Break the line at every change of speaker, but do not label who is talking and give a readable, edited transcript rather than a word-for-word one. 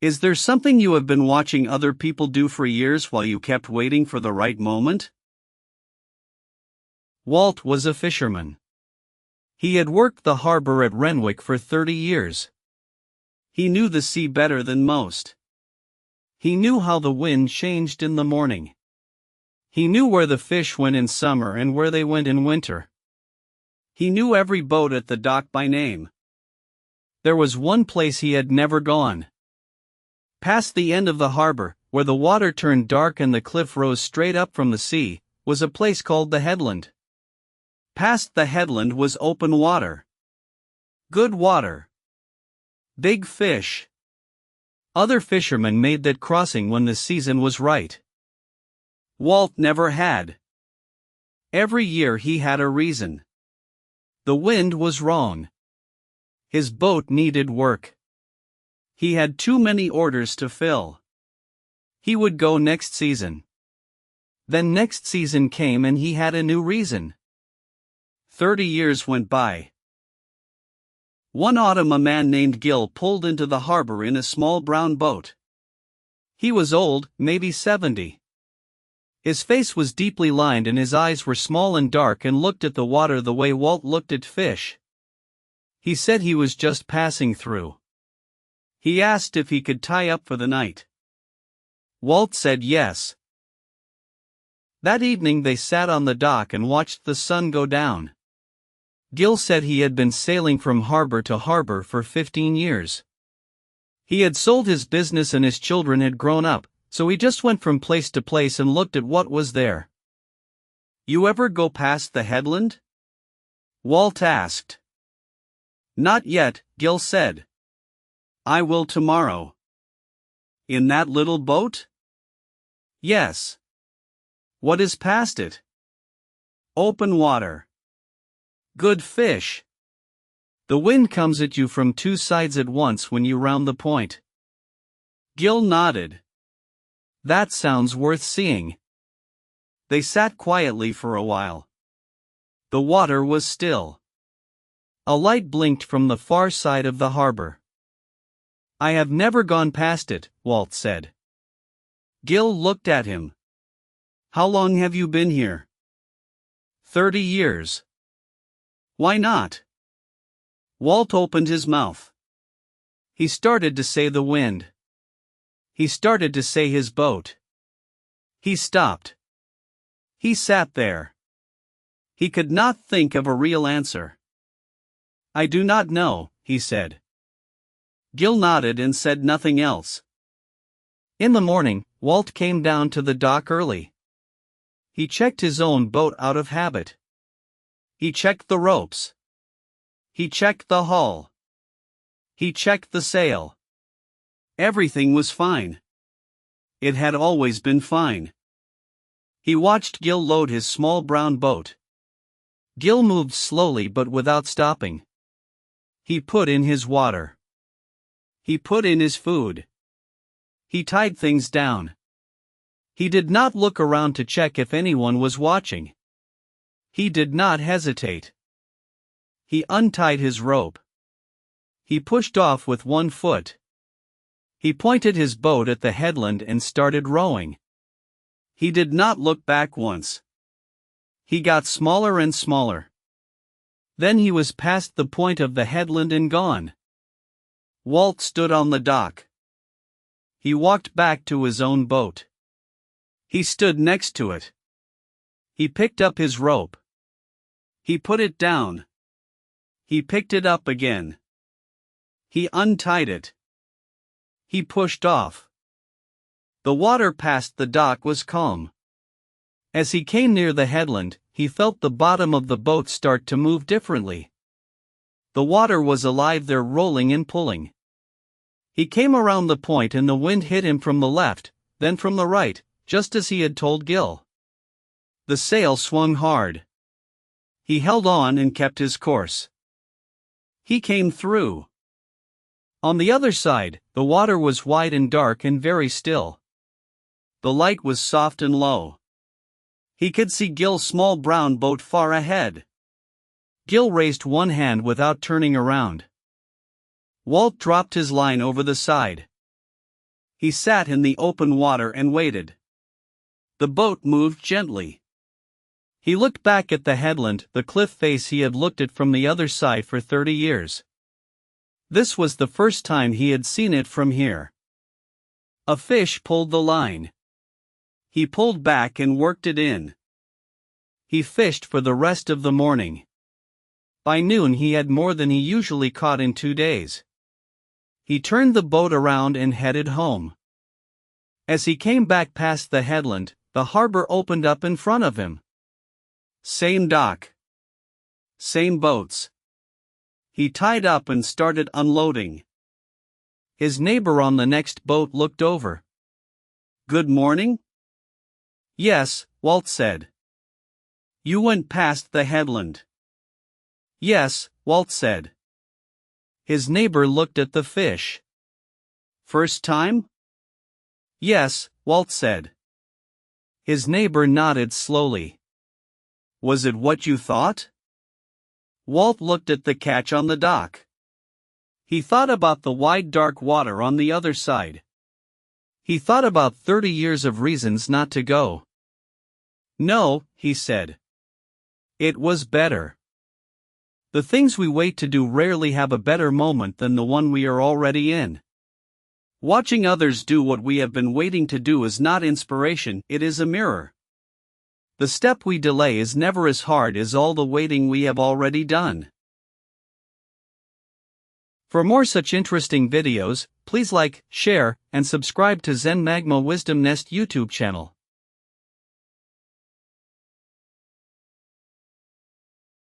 Is there something you have been watching other people do for years while you kept waiting for the right moment? Walt was a fisherman. He had worked the harbor at Renwick for 30 years. He knew the sea better than most. He knew how the wind changed in the morning. He knew where the fish went in summer and where they went in winter. He knew every boat at the dock by name. There was one place he had never gone. Past the end of the harbor, where the water turned dark and the cliff rose straight up from the sea, was a place called the headland. Past the headland was open water. Good water. Big fish. Other fishermen made that crossing when the season was right. Walt never had. Every year he had a reason. The wind was wrong. His boat needed work. He had too many orders to fill. He would go next season. Then next season came and he had a new reason. 30 years went by. One autumn a man named Gil pulled into the harbor in a small brown boat. He was old, maybe 70. His face was deeply lined and his eyes were small and dark and looked at the water the way Walt looked at fish. He said he was just passing through. He asked if he could tie up for the night. Walt said yes. That evening they sat on the dock and watched the sun go down. Gil said he had been sailing from harbor to harbor for 15 years. He had sold his business and his children had grown up, so he just went from place to place and looked at what was there. "You ever go past the headland?" Walt asked. "Not yet," Gil said. "I will tomorrow." "In that little boat?" "Yes." "What is past it?" "Open water. Good fish. The wind comes at you from two sides at once when you round the point." Gil nodded. "That sounds worth seeing." They sat quietly for a while. The water was still. A light blinked from the far side of the harbor. "I have never gone past it," Walt said. Gil looked at him. "How long have you been here?" 30 years. "Why not?" Walt opened his mouth. He started to say the wind. He started to say his boat. He stopped. He sat there. He could not think of a real answer. "I do not know," he said. Gil nodded and said nothing else. In the morning, Walt came down to the dock early. He checked his own boat out of habit. He checked the ropes. He checked the hull. He checked the sail. Everything was fine. It had always been fine. He watched Gil load his small brown boat. Gil moved slowly but without stopping. He put in his water. He put in his food. He tied things down. He did not look around to check if anyone was watching. He did not hesitate. He untied his rope. He pushed off with one foot. He pointed his boat at the headland and started rowing. He did not look back once. He got smaller and smaller. Then he was past the point of the headland and gone. Walt stood on the dock. He walked back to his own boat. He stood next to it. He picked up his rope. He put it down. He picked it up again. He untied it. He pushed off. The water past the dock was calm. As he came near the headland, he felt the bottom of the boat start to move differently. The water was alive there, rolling and pulling. He came around the point and the wind hit him from the left, then from the right, just as he had told Gil. The sail swung hard. He held on and kept his course. He came through. On the other side, the water was wide and dark and very still. The light was soft and low. He could see Gil's small brown boat far ahead. Gil raised one hand without turning around. Walt dropped his line over the side. He sat in the open water and waited. The boat moved gently. He looked back at the headland, the cliff face he had looked at from the other side for 30 years. This was the first time he had seen it from here. A fish pulled the line. He pulled back and worked it in. He fished for the rest of the morning. By noon he had more than he usually caught in 2 days. He turned the boat around and headed home. As he came back past the headland, the harbor opened up in front of him. Same dock. Same boats. He tied up and started unloading. His neighbor on the next boat looked over. "Good morning?" "Yes," Walt said. "You went past the headland." "Yes," Walt said. His neighbor looked at the fish. "First time?" "Yes," Walt said. His neighbor nodded slowly. "Was it what you thought?" Walt looked at the catch on the dock. He thought about the wide dark water on the other side. He thought about 30 years of reasons not to go. "No," he said. "It was better." The things we wait to do rarely have a better moment than the one we are already in. Watching others do what we have been waiting to do is not inspiration, it is a mirror. The step we delay is never as hard as all the waiting we have already done. For more such interesting videos, please like, share, and subscribe to Zen Magma Wisdom Nest YouTube channel.